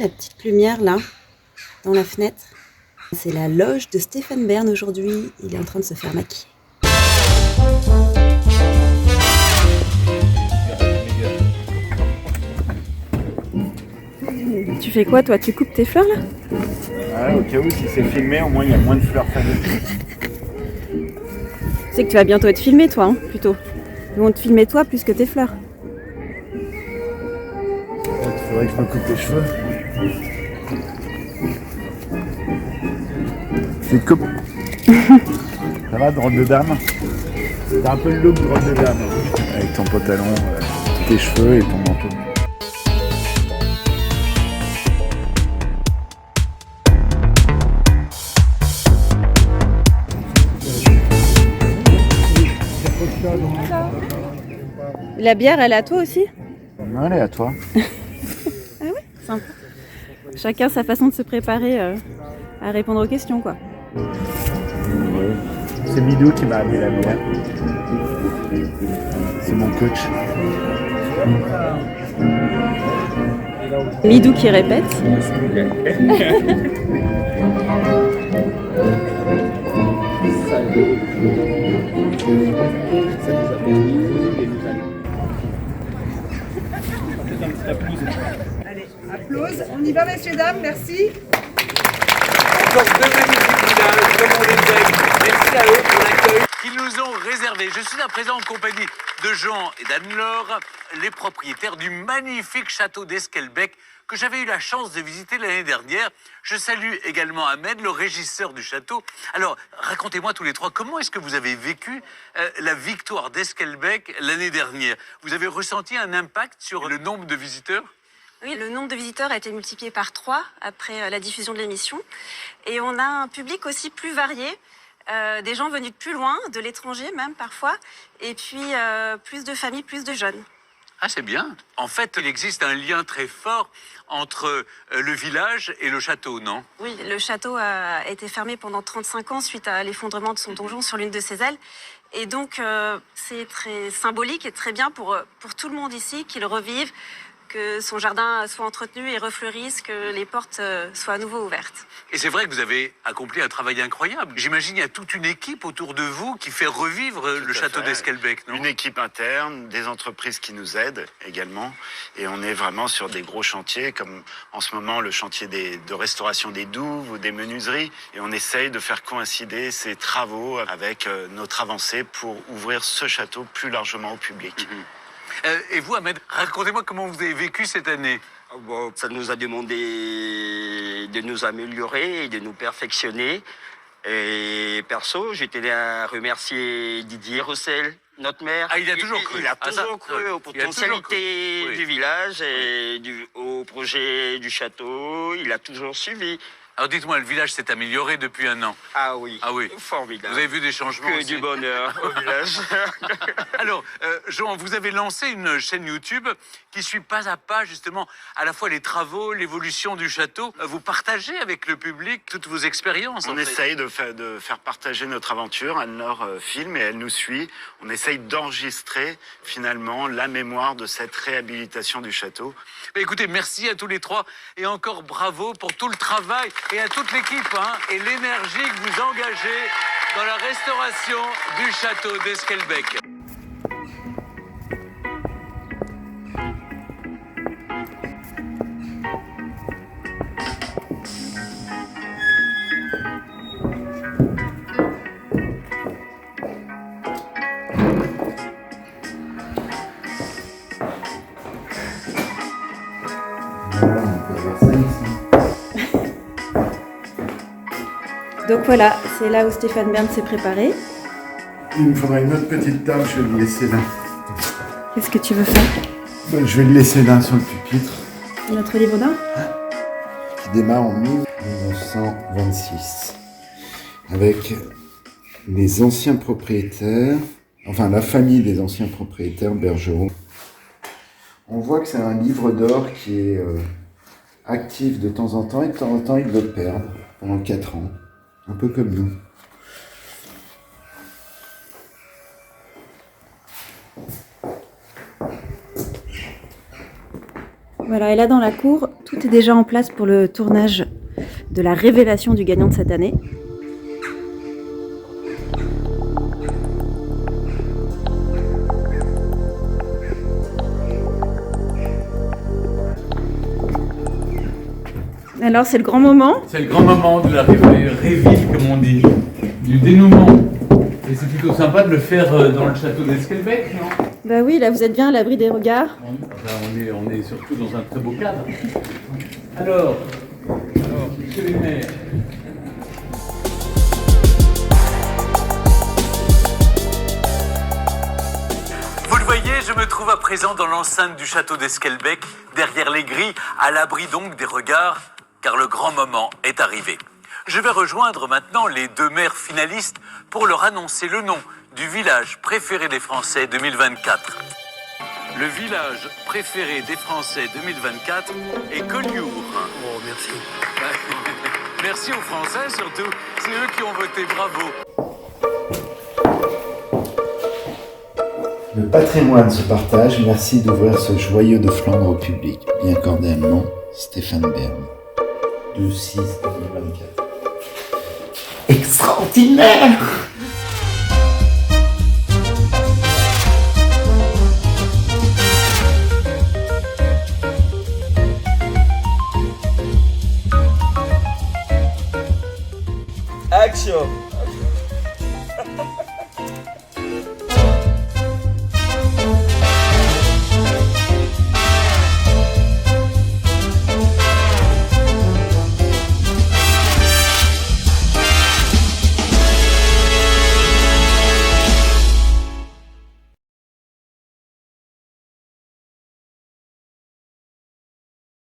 la petite lumière là, dans la fenêtre? C'est la loge de Stéphane Bern aujourd'hui. Il est en train de se faire maquiller. Tu fais quoi toi? Tu coupes tes fleurs là? Ah, au cas où, si c'est filmé, au moins il y a moins de fleurs fanées. Tu sais que tu vas bientôt être filmé toi, hein, plutôt. Ils vont te filmer toi plus que tes fleurs. Il faudrait que je me coupe les cheveux. Tu te coupes. Ça va, drôle de dame? C'est un peu le look drôle de dame. Avec ton pantalon, tes cheveux et ton manteau. La bière, elle est à toi aussi? Allez, à toi. Ah ouais, sympa. Chacun sa façon de se préparer à répondre aux questions, quoi. Ouais. C'est Midou qui m'a amené la bière. C'est mon coach. Midou qui répète. Allez, applause. On y va, messieurs, dames, merci. Encore deux magnifiques villages, comme on les aime. Merci à eux pour l'accueil qu'ils nous ont réservé. Je suis à présent en compagnie de Jean et d'Anne-Laure, les propriétaires du magnifique château d'Esquelbecq que j'avais eu la chance de visiter l'année dernière. Je salue également Ahmed, le régisseur du château. Alors, racontez-moi tous les trois, comment est-ce que vous avez vécu la victoire d'Esquelbecq l'année dernière? Vous avez ressenti un impact sur le nombre de visiteurs? Oui, le nombre de visiteurs a été multiplié par 3 après la diffusion de l'émission. Et on a un public aussi plus varié, des gens venus de plus loin, de l'étranger même parfois, et puis plus de familles, plus de jeunes. Ah, c'est bien. En fait, il existe un lien très fort entre le village et le château, non? Oui, le château a été fermé pendant 35 ans suite à l'effondrement de son donjon sur l'une de ses ailes. Et donc, c'est très symbolique et très bien pour tout le monde ici, qu'il revive, que son jardin soit entretenu et refleurisse, que les portes soient à nouveau ouvertes. Et c'est vrai que vous avez accompli un travail incroyable. J'imagine qu'il y a toute une équipe autour de vous qui fait revivre le château d'Esquelbecq, non? Une équipe interne, des entreprises qui nous aident également. Et on est vraiment sur des gros chantiers, comme en ce moment le chantier de restauration des douves ou des menuiseries. Et on essaye de faire coïncider ces travaux avec notre avancée pour ouvrir ce château plus largement au public. Et vous, Ahmed, racontez-moi comment vous avez vécu cette année. Bon, ça nous a demandé de nous améliorer et de nous perfectionner. Et perso, j'étais là à remercier Didier Roussel, notre maire. Ah, il a toujours cru. Il a toujours cru aux potentialités du village et au projet du château. Il a toujours suivi. Alors dites-moi, le village s'est amélioré depuis un an. Ah oui, Ah oui. formidable. Vous avez vu des changements Que aussi. du bonheur au village. Alors, Jean, vous avez lancé une chaîne YouTube qui suit pas à pas justement à la fois les travaux, l'évolution du château. Vous partagez avec le public toutes vos expériences. On essaye de faire partager notre aventure. Anne-Laure filme et elle nous suit. On essaye d'enregistrer finalement la mémoire de cette réhabilitation du château. Mais écoutez, merci à tous les trois et encore bravo pour tout le travail et à toute l'équipe et l'énergie que vous engagez dans la restauration du château d'Esquelbecq. Donc voilà, c'est là où Stéphane Bern s'est préparé. Il me faudra une autre petite table, je vais le laisser là. Qu'est-ce que tu veux faire? Je vais le laisser là sur le pupitre. Notre livre d'art? Qui démarre en 1926. Avec les anciens propriétaires, enfin la famille des anciens propriétaires Bergerot. On voit que c'est un livre d'or qui est actif de temps en temps et de temps en temps il le perd pendant 4 ans. Un peu comme nous. Voilà, et là dans la cour, tout est déjà en place pour le tournage de la révélation du gagnant de cette année. Alors c'est le grand moment. C'est le grand moment de la réville, comme on dit, du dénouement. Et c'est plutôt sympa de le faire dans le château d'Esquelbec, non? Bah oui, là vous êtes bien à l'abri des regards. On est surtout dans un très beau cadre. Alors, monsieur les maires. Vous le voyez, je me trouve à présent dans l'enceinte du château d'Esquelbec, derrière les grilles, à l'abri donc des regards, car le grand moment est arrivé. Je vais rejoindre maintenant les 2 maires finalistes pour leur annoncer le nom du village préféré des Français 2024. Le village préféré des Français 2024 est Collioure. Oh, merci. Merci aux Français surtout, c'est eux qui ont voté, bravo. Le patrimoine se partage, merci d'ouvrir ce joyau de Flandre au public. Bien cordialement, Stéphane Bern. 2-6-2024. Extraordinaire!